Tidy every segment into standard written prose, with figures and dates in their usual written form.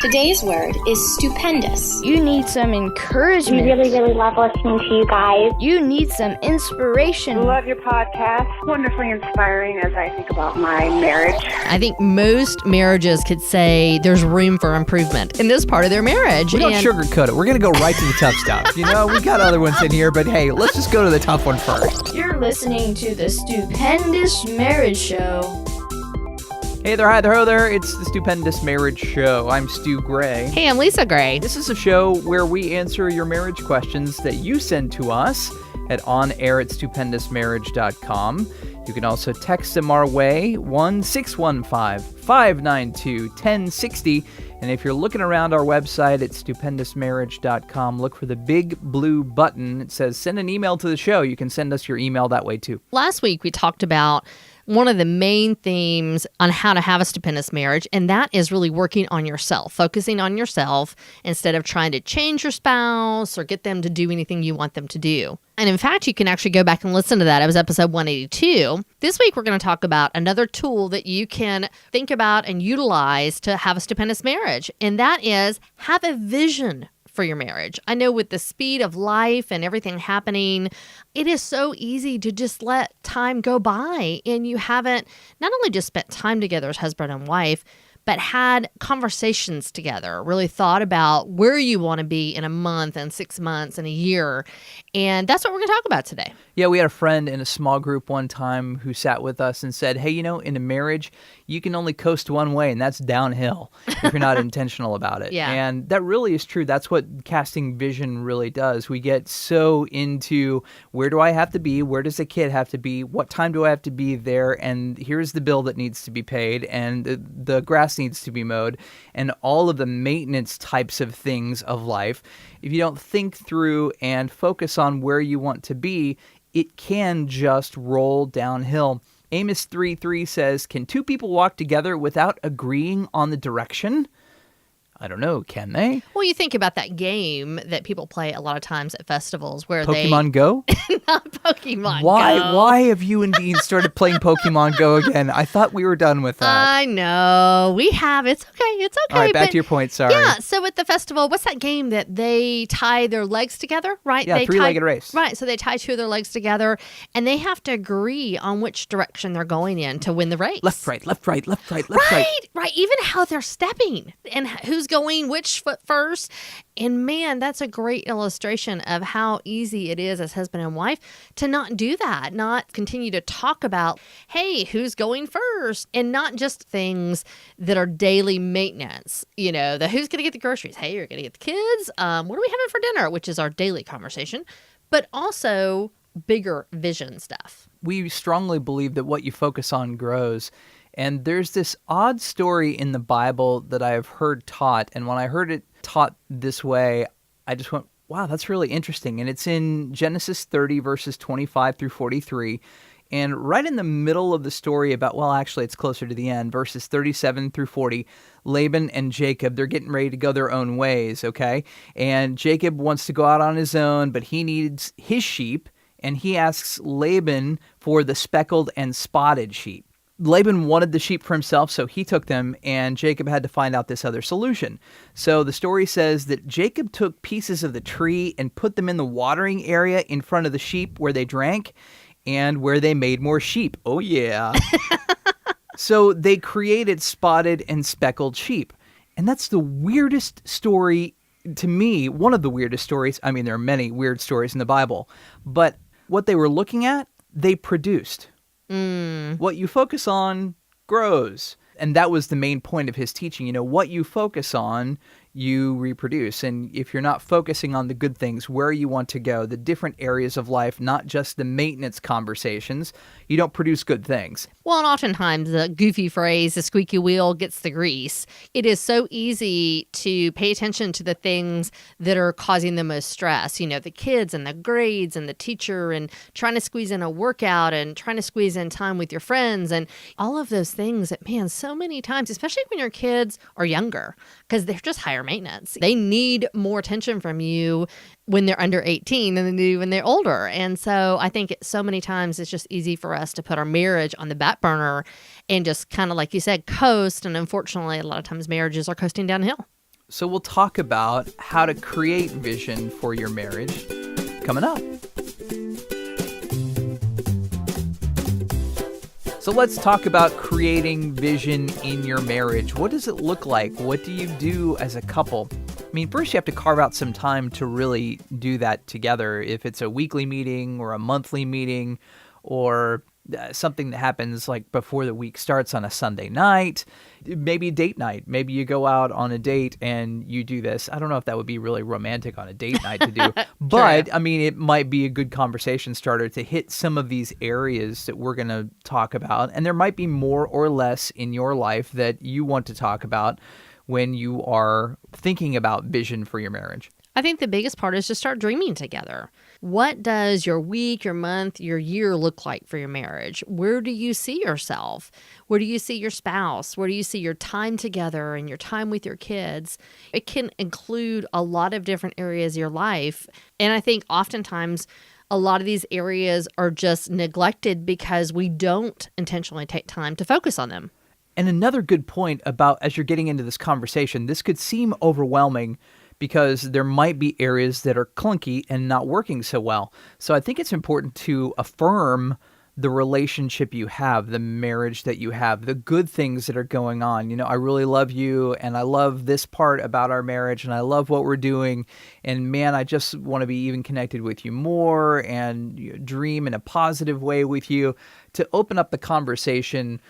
Today's word is stupendous. You need some encouragement. We really, really love listening to you guys. You need some inspiration. Love your podcast. Wonderfully inspiring as I think about my marriage. I think most marriages could say there's room for improvement in this part of their marriage. We don't sugarcoat it. We're going to go right to the tough stuff. You know, we got other ones in here, but hey, let's just go to the tough one first. You're listening to the Stupendous Marriage Show. Hey there, hi there, ho there. It's the Stupendous Marriage Show. I'm Stu Gray. Hey, I'm Lisa Gray. This is a show where we answer your marriage questions that you send to us at onair@stupendousmarriage.com. You can also text them our way, 1-615-592-1060. And if you're looking around our website at stupendousmarriage.com, look for the big blue button. It says send an email to the show. You can send us your email that way too. Last week we talked about one of the main themes on how to have a stupendous marriage, and that is really working on yourself, focusing on yourself instead of trying to change your spouse or get them to do anything you want them to do. And in fact, you can actually go back and listen to that. It was episode 182. This week, we're going to talk about another tool that you can think about and utilize to have a stupendous marriage, and that is have a vision for your marriage. I know with the speed of life and everything happening, it is so easy to just let time go by and you haven't not only just spent time together as husband and wife, but had conversations together, really thought about where you want to be in a month and 6 months and a year. And that's what we're going to talk about today. Yeah, we had a friend in a small group one time who sat with us and said, hey, you know, in a marriage, you can only coast one way, and that's downhill if you're not intentional about it. Yeah. And that really is true. That's what casting vision really does. We get so into where do I have to be? Where does the kid have to be? What time do I have to be there? And here's the bill that needs to be paid, and the grass needs to be mowed, and all of the maintenance types of things of life. If you don't think through and focus on where you want to be, it can just roll downhill. Amos 3:3 says, can two people walk together without agreeing on the direction? I don't know, can they? Well, you think about that game that people play a lot of times at festivals where Pokemon Go? Not Pokemon Go. Why have you and Dean started playing Pokemon Go again? I thought we were done with that. I know. We have. It's okay. It's okay. All right, back to your point. Sorry. Yeah, so at the festival, what's that game that they tie their legs together, right? Yeah, three-legged race. Right, so they tie two of their legs together, and they have to agree on which direction they're going in to win the race. Left, right, left, right, left, right, left, right. Right. Even how they're stepping and who's going which foot first. And man, that's a great illustration of how easy it is as husband and wife to not do that, not continue to talk about, hey, who's going first? And not just things that are daily maintenance, you know, the who's going to get the groceries? Hey, you're going to get the kids. What are we having for dinner? Which is our daily conversation, but also bigger vision stuff. We strongly believe that what you focus on grows. And there's this odd story in the Bible that I have heard taught. And when I heard it taught this way, I just went, wow, that's really interesting. And it's in Genesis 30, verses 25 through 43. And right in the middle of the story about, well, actually, it's closer to the end, verses 37 through 40, Laban and Jacob, they're getting ready to go their own ways, okay? And Jacob wants to go out on his own, but he needs his sheep. And he asks Laban for the speckled and spotted sheep. Laban wanted the sheep for himself, so he took them, and Jacob had to find out this other solution. So the story says that Jacob took pieces of the tree and put them in the watering area in front of the sheep where they drank and where they made more sheep. Oh, yeah. So they created spotted and speckled sheep. And that's the weirdest story to me, one of the weirdest stories. I mean, there are many weird stories in the Bible, but what they were looking at, they produced. What you focus on grows. And that was the main point of his teaching. You know, what you focus on, you reproduce. And if you're not focusing on the good things, where you want to go, the different areas of life, not just the maintenance conversations, you don't produce good things. Well, and oftentimes the goofy phrase, the squeaky wheel gets the grease. It is so easy to pay attention to the things that are causing the most stress. You know, the kids and the grades and the teacher and trying to squeeze in a workout and trying to squeeze in time with your friends and all of those things that, man, so many times, especially when your kids are younger, because they're just higher maintenance. They need more attention from you when they're under 18 than they do when they're older. And so I think so many times it's just easy for us to put our marriage on the back burner and just kind of, like you said, coast. And unfortunately, a lot of times marriages are coasting downhill. So we'll talk about how to create vision for your marriage coming up. So let's talk about creating vision in your marriage. What does it look like? What do you do as a couple? I mean, first you have to carve out some time to really do that together. If it's a weekly meeting or a monthly meeting or something that happens like before the week starts on a Sunday night, maybe a date night. Maybe you go out on a date and you do this. I don't know if that would be really romantic on a date night to do, but I mean, it might be a good conversation starter to hit some of these areas that we're going to talk about. And there might be more or less in your life that you want to talk about when you are thinking about vision for your marriage. I think the biggest part is to start dreaming together. What does your week, your month, your year look like for your marriage? Where do you see yourself? Where do you see your spouse? Where do you see your time together and your time with your kids? It can include a lot of different areas of your life. And I think oftentimes a lot of these areas are just neglected because we don't intentionally take time to focus on them. And another good point about, as you're getting into this conversation, this could seem overwhelming because there might be areas that are clunky and not working so well. So I think it's important to affirm the relationship you have, the marriage that you have, the good things that are going on. You know, I really love you and I love this part about our marriage and I love what we're doing. And man, I just want to be even connected with you more and dream in a positive way with you, to open up the conversation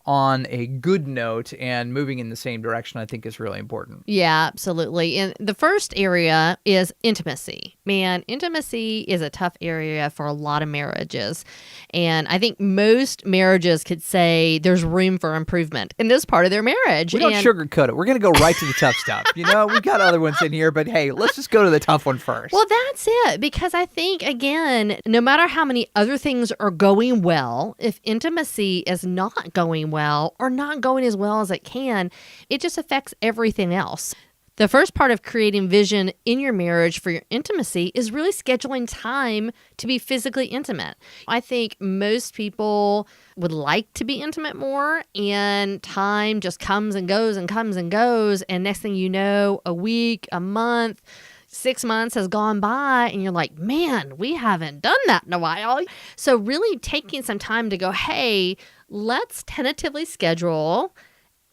on a good note and moving in the same direction, I think is really important. Yeah, absolutely. And the first area is intimacy. Man, intimacy is a tough area for a lot of marriages. And I think most marriages could say there's room for improvement in this part of their marriage. We don't sugarcoat it. We're going to go right to the tough stuff. You know, we've got other ones in here, but hey, let's just go to the tough one first. Well, that's it. Because I think, again, no matter how many other things are going well, if intimacy is not going well or not going as well as it can, it just affects everything else. The first part of creating vision in your marriage for your intimacy is really scheduling time to be physically intimate. I think most people would like to be intimate more, and time just comes and goes and comes and goes. And next thing you know, a week, a month, 6 months has gone by and you're like, man, we haven't done that in a while. So really taking some time to go, hey, let's tentatively schedule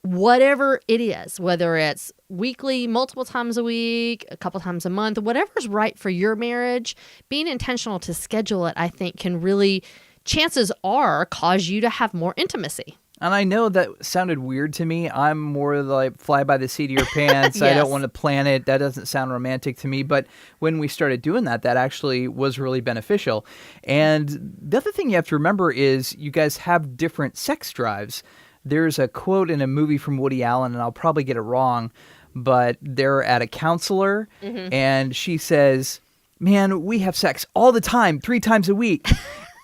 whatever it is, whether it's weekly, multiple times a week, a couple times a month, whatever's right for your marriage. Being intentional to schedule it, I think, can really, chances are, cause you to have more intimacy. And I know that sounded weird to me. I'm more like fly by the seat of your pants. Yes. I don't want to plan it. That doesn't sound romantic to me. But when we started doing that, that actually was really beneficial. And the other thing you have to remember is you guys have different sex drives. There's a quote in a movie from Woody Allen, and I'll probably get it wrong, but they're at a counselor, and she says, man, we have sex all the time, 3 times a week.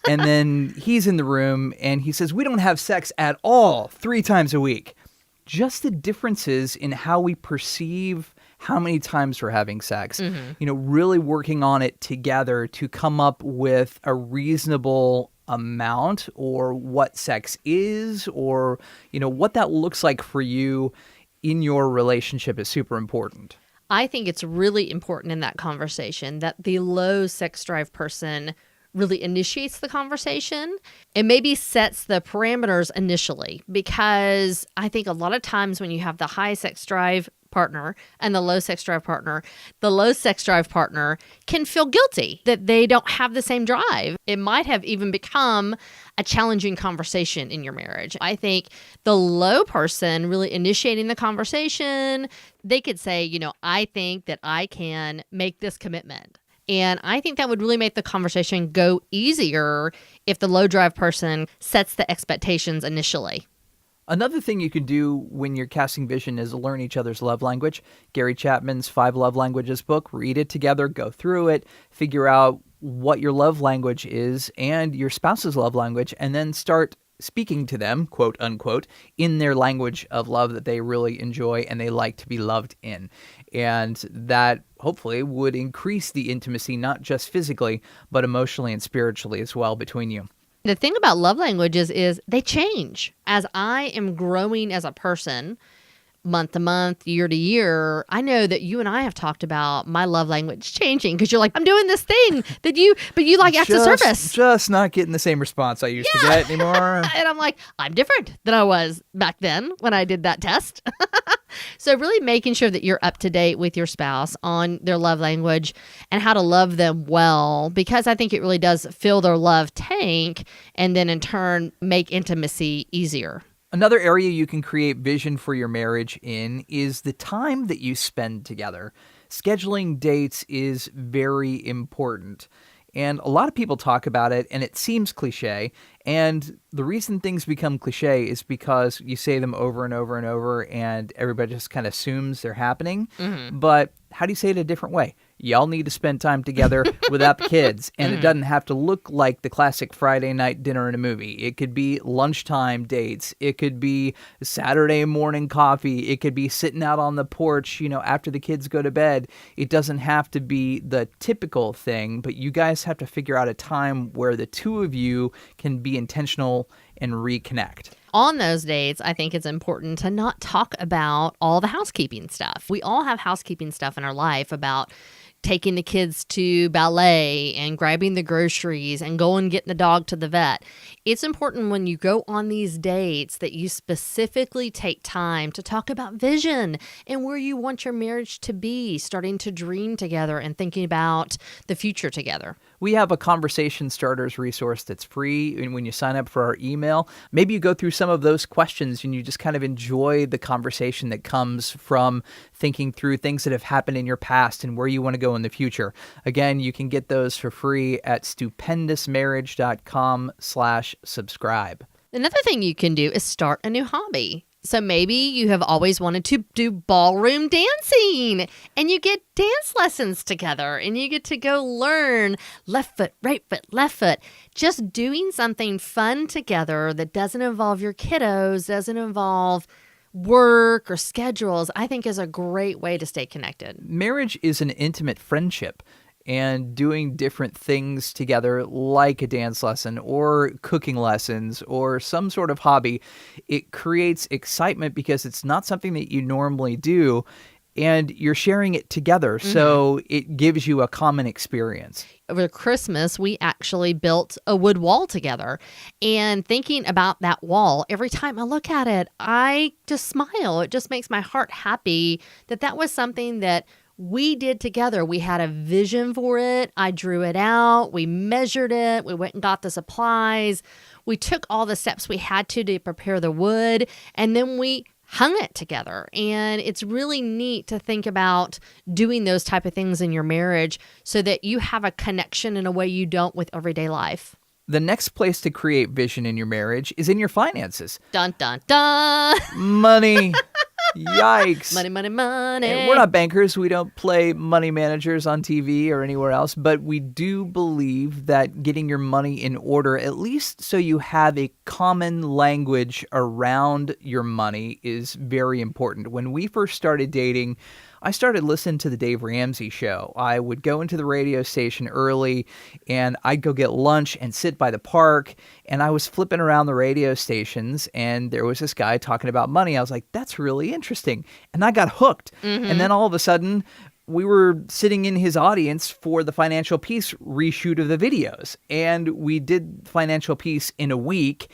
And then he's in the room and he says, we don't have sex at all 3 times a week. Just the differences in how we perceive how many times we're having sex, you know, really working on it together to come up with a reasonable amount, or what sex is, or, you know, what that looks like for you in your relationship is super important. I think it's really important in that conversation that the low sex drive person really initiates the conversation and maybe sets the parameters initially, because I think a lot of times when you have the high sex drive partner and the low sex drive partner can feel guilty that they don't have the same drive. It might have even become a challenging conversation in your marriage. I think the low person really initiating the conversation, they could say, you know, I think that I can make this commitment. And I think that would really make the conversation go easier if the low drive person sets the expectations initially. Another thing you can do when you're casting vision is learn each other's love language. Gary Chapman's 5 Love Languages book, read it together, go through it, figure out what your love language is and your spouse's love language, and then start speaking to them, quote unquote, in their language of love that they really enjoy and they like to be loved in. And that hopefully would increase the intimacy, not just physically, but emotionally and spiritually as well between you. The thing about love languages is they change. As I am growing as a person, month to month, year to year, I know that you and I have talked about my love language changing because you're like, I'm doing this thing but you like acts of service. Just not getting the same response I used to get anymore. And I'm like, I'm different than I was back then when I did that test. So really making sure that you're up to date with your spouse on their love language and how to love them well, because I think it really does fill their love tank and then in turn make intimacy easier. Another area you can create vision for your marriage in is the time that you spend together. Scheduling dates is very important. And a lot of people talk about it, and it seems cliche. And the reason things become cliche is because you say them over and over and over, and everybody just kind of assumes they're happening. Mm-hmm. But how do you say it a different way? Y'all need to spend time together without the kids. And it doesn't have to look like the classic Friday night dinner in a movie. It could be lunchtime dates. It could be Saturday morning coffee. It could be sitting out on the porch, after the kids go to bed. It doesn't have to be the typical thing, but you guys have to figure out a time where the two of you can be intentional and reconnect. On those dates, I think it's important to not talk about all the housekeeping stuff. We all have housekeeping stuff in our life about taking the kids to ballet and grabbing the groceries and going and getting the dog to the vet. It's important when you go on these dates that you specifically take time to talk about vision and where you want your marriage to be, starting to dream together and thinking about the future together. We have a conversation starters resource that's free. And when you sign up for our email, maybe you go through some of those questions and you just kind of enjoy the conversation that comes from thinking through things that have happened in your past and where you want to go in the future. Again, you can get those for free at stupendousmarriage.com/subscribe. Another thing you can do is start a new hobby. So maybe you have always wanted to do ballroom dancing and you get dance lessons together and you get to go learn left foot, right foot, left foot. Just doing something fun together that doesn't involve your kiddos, doesn't involve work or schedules, I think is a great way to stay connected. Marriage is an intimate friendship. And doing different things together like a dance lesson or cooking lessons or some sort of hobby, it creates excitement because it's not something that you normally do and you're sharing it together. Mm-hmm. So it gives you a common experience. Over Christmas, we actually built a wood wall together. And thinking about that wall, every time I look at it, I just smile. It just makes my heart happy that was something that we did together. We had a vision for it. I drew it out. We measured it. We went and got the supplies. We took all the steps we had to prepare the wood, and then we hung it together. And it's really neat to think about doing those type of things in your marriage so that you have a connection in a way you don't with everyday life. The next place to create vision in your marriage is in your finances. Dun, dun, dun. Money. Yikes. Money, money, money. And we're not bankers. We don't play money managers on TV or anywhere else, but we do believe that getting your money in order, at least so you have a common language around your money, is very important. When we first started dating, I started listening to the Dave Ramsey show. I would go into the radio station early and I'd go get lunch and sit by the park, and I was flipping around the radio stations and there was this guy talking about money. I was like, that's really interesting. And I got hooked. Mm-hmm. And then all of a sudden we were sitting in his audience for the Financial Peace reshoot of the videos. And we did Financial Peace in a week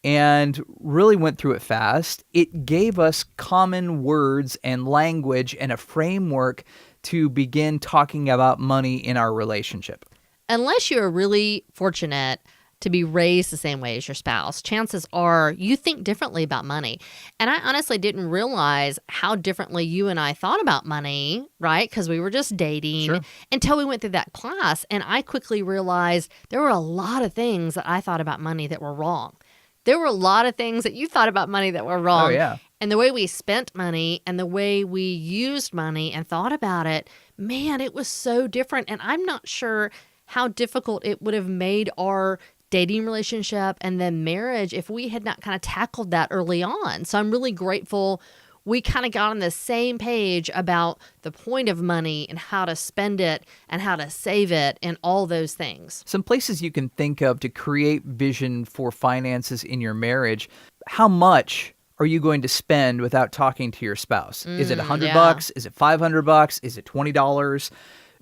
and really went through it fast. It gave us common words and language and a framework to begin talking about money in our relationship. Unless you're really fortunate to be raised the same way as your spouse, chances are you think differently about money. And I honestly didn't realize how differently you and I thought about money, right? Because we were just dating. Sure. Until we went through that class. And I quickly realized there were a lot of things that I thought about money that were wrong. There were a lot of things that you thought about money that were wrong. Oh, yeah. And the way we spent money and the way we used money and thought about it, man, it was so different. And I'm not sure how difficult it would have made our dating relationship and then marriage if we had not kind of tackled that early on. So I'm really grateful we kind of got on the same page about the point of money and how to spend it and how to save it and all those things. Some places you can think of to create vision for finances in your marriage. How much are you going to spend without talking to your spouse? Is it $100? Yeah. Is it $500? Is it $20?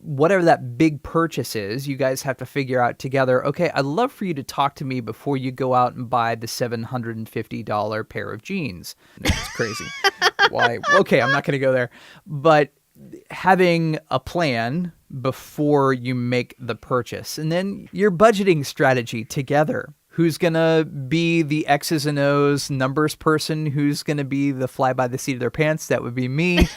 Whatever that big purchase is, you guys have to figure out together, okay, I'd love for you to talk to me before you go out and buy the $750 pair of jeans. That's crazy. Why? Okay, I'm not going to go there. But having a plan before you make the purchase, and then your budgeting strategy together. Who's going to be the X's and O's numbers person? Who's going to be the fly by the seat of their pants? That would be me.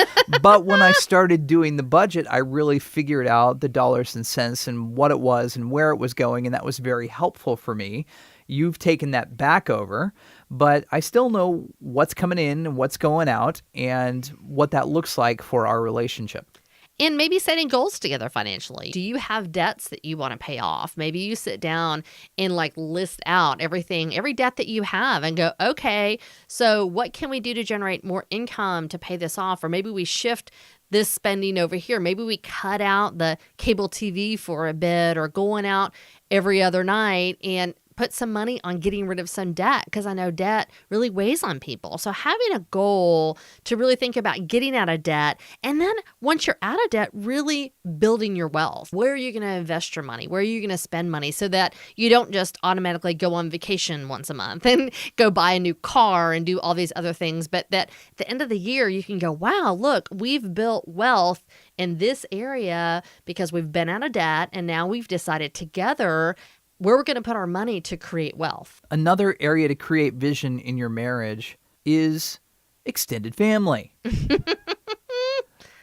But when I started doing the budget, I really figured out the dollars and cents and what it was and where it was going. And that was very helpful for me. You've taken that back over, but I still know what's coming in and what's going out and what that looks like for our relationship. And maybe setting goals together financially. Do you have debts that you want to pay off? Maybe you sit down and list out every debt that you have and go, okay, so what can we do to generate more income to pay this off? Or maybe we shift this spending over here. Maybe we cut out the cable TV for a bit or going out every other night and put some money on getting rid of some debt, because I know debt really weighs on people. So having a goal to really think about getting out of debt, and then once you're out of debt, really building your wealth. Where are you going to invest your money? Where are you going to spend money so that you don't just automatically go on vacation once a month and go buy a new car and do all these other things, but that at the end of the year, you can go, wow, look, we've built wealth in this area because we've been out of debt, and now we've decided together where we're going to put our money to create wealth. Another area to create vision in your marriage is extended family.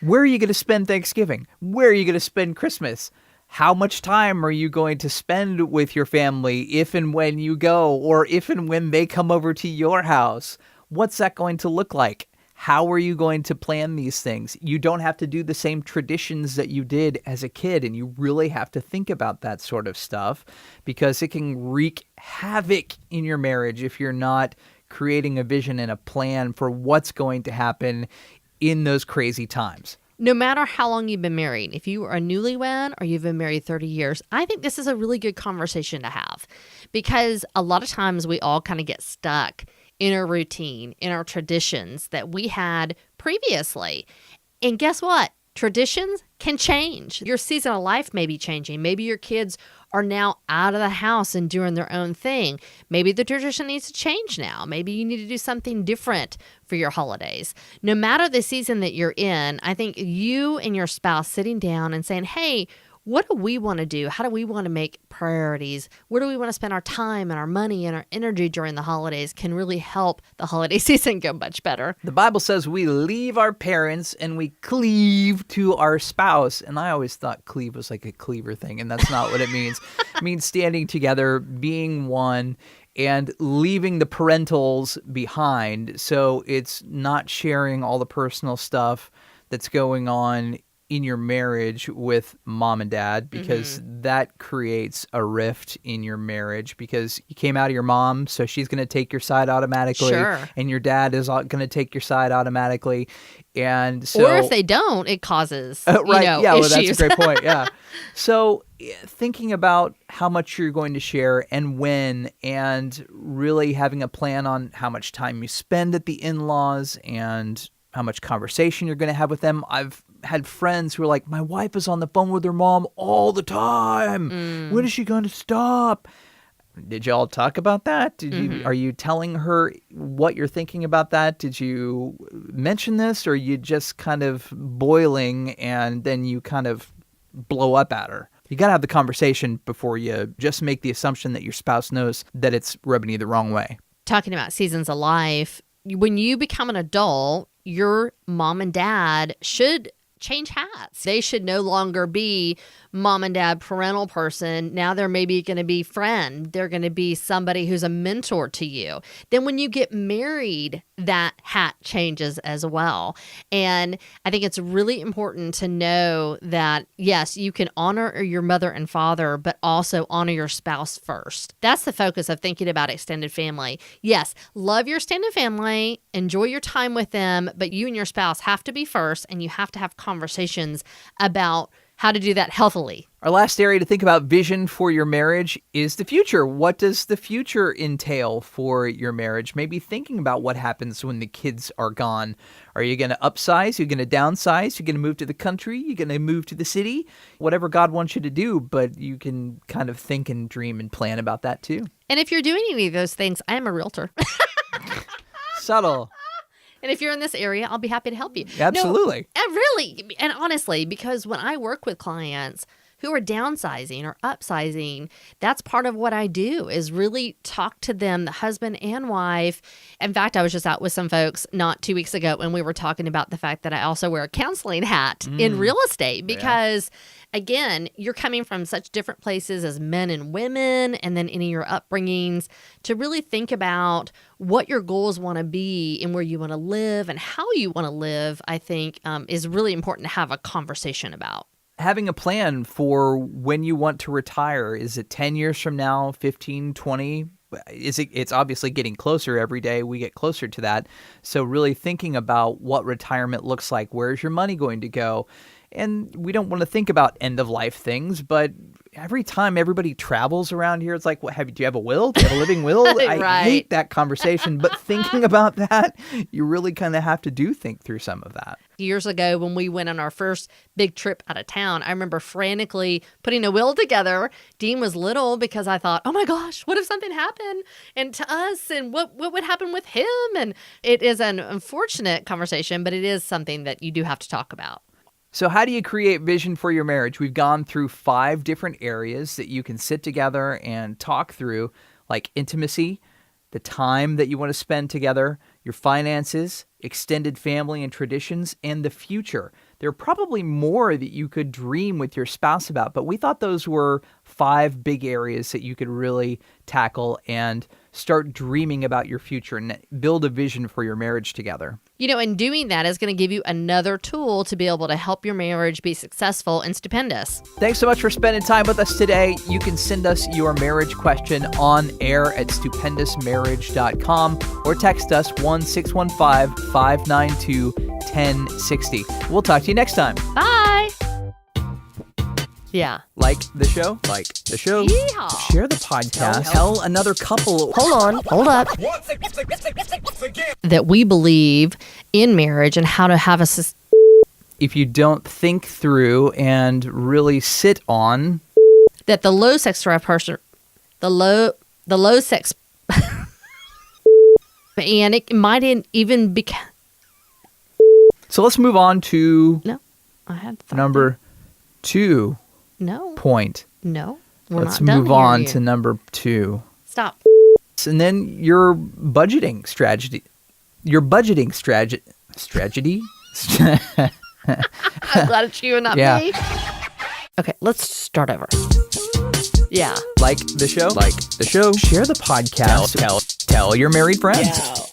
Where are you going to spend Thanksgiving? Where are you going to spend Christmas? How much time are you going to spend with your family if and when you go, or if and when they come over to your house? What's that going to look like? How are you going to plan these things? You don't have to do the same traditions that you did as a kid, and you really have to think about that sort of stuff because it can wreak havoc in your marriage if you're not creating a vision and a plan for what's going to happen in those crazy times. No matter how long you've been married, if you are a newlywed or you've been married 30 years, I think this is a really good conversation to have, because a lot of times we all kind of get stuck in our routine, in our traditions that we had previously. And guess what? Traditions can change. Your season of life may be changing. Maybe your kids are now out of the house and doing their own thing. Maybe the tradition needs to change now. Maybe you need to do something different for your holidays. No matter the season that you're in, I think you and your spouse sitting down and saying, hey, what do we want to do? How do we want to make priorities? Where do we want to spend our time and our money and our energy during the holidays can really help the holiday season go much better. The Bible says we leave our parents and we cleave to our spouse. And I always thought cleave was like a cleaver thing, and that's not what it means. It means standing together, being one, and leaving the parentals behind. So it's not sharing all the personal stuff that's going on in your marriage with mom and dad, because that creates a rift in your marriage, because you came out of your mom, so she's going to take your side automatically. Sure. And your dad is going to take your side automatically. And so, or if they don't, it causes right, yeah, issues. Well, that's a great point. Yeah. So thinking about how much you're going to share and when, and really having a plan on how much time you spend at the in-laws and how much conversation you're going to have with them. I've had friends who are like, my wife is on the phone with her mom all the time. When is she going to stop? Did y'all talk about that? Are you telling her what you're thinking about that? Did you mention this, or are you just kind of boiling and then you kind of blow up at her? You got to have the conversation before you just make the assumption that your spouse knows that it's rubbing you the wrong way. Talking about seasons of life, when you become an adult, your mom and dad should change hats. They should no longer be mom and dad parental person. Now they're maybe going to be friend. They're going to be somebody who's a mentor to you. Then when you get married, that hat changes as well. And I think it's really important to know that, yes, you can honor your mother and father, but also honor your spouse first. That's the focus of thinking about extended family. Yes, love your extended family, enjoy your time with them, but you and your spouse have to be first, and you have to have conversations about how to do that healthily. Our last area to think about vision for your marriage is the future. What does the future entail for your marriage? Maybe thinking about what happens when the kids are gone. Are you going to upsize? Are you going to downsize? You're going to move to the country? You're going to move to the city? Whatever God wants you to do, but you can kind of think and dream and plan about that too. And if you're doing any of those things, I am a realtor. Subtle. And if you're in this area, I'll be happy to help you. Absolutely. No, really. And honestly, because when I work with clients who are downsizing or upsizing, that's part of what I do is really talk to them, the husband and wife. In fact, I was just out with some folks not 2 weeks ago when we were talking about the fact that I also wear a counseling hat in real estate because, again, you're coming from such different places as men and women and then any of your upbringings to really think about what your goals want to be and where you want to live and how you want to live, I think is really important to have a conversation about. Having a plan for when you want to retire. Is it 10 years from now, 15, 20? It's obviously getting closer every day. We get closer to that. So really thinking about what retirement looks like. Where's your money going to go? And we don't want to think about end-of-life things, but every time everybody travels around here, it's like, do you have a will? Do you have a living will? I hate that conversation, but thinking about that, you really kind of have to think through some of that. Years ago, when we went on our first big trip out of town, I remember frantically putting a will together. Dean was little because I thought, oh my gosh, what if something happened and to us and what would happen with him? And it is an unfortunate conversation, but it is something that you do have to talk about. So how do you create vision for your marriage? We've gone through 5 different areas that you can sit together and talk through, like intimacy, the time that you want to spend together, your finances, extended family and traditions, and the future. There are probably more that you could dream with your spouse about, but we thought those were 5 big areas that you could really tackle and start dreaming about your future and build a vision for your marriage together. And doing that is going to give you another tool to be able to help your marriage be successful and stupendous. Thanks so much for spending time with us today. You can send us your marriage question on air at stupendousmarriage.com or text us 1-615-592-1060. We'll talk to you next time. Bye. Yeah. Like the show? Like the show? Yeehaw. Share the podcast. Tell another couple. Hold up. That we believe in marriage and how to have if you don't think through and really sit on that the low sex drive person, the low sex, and it might even be. So let's move on to I had number 2. No. Point. No. We're Let's not done move on here. to number 2. Stop. And then your budgeting strategy. Your budgeting strategy. I'm glad it's you and not me. Okay, let's start over. Yeah. Like the show? Like the show. Share the podcast. Tell your married friends.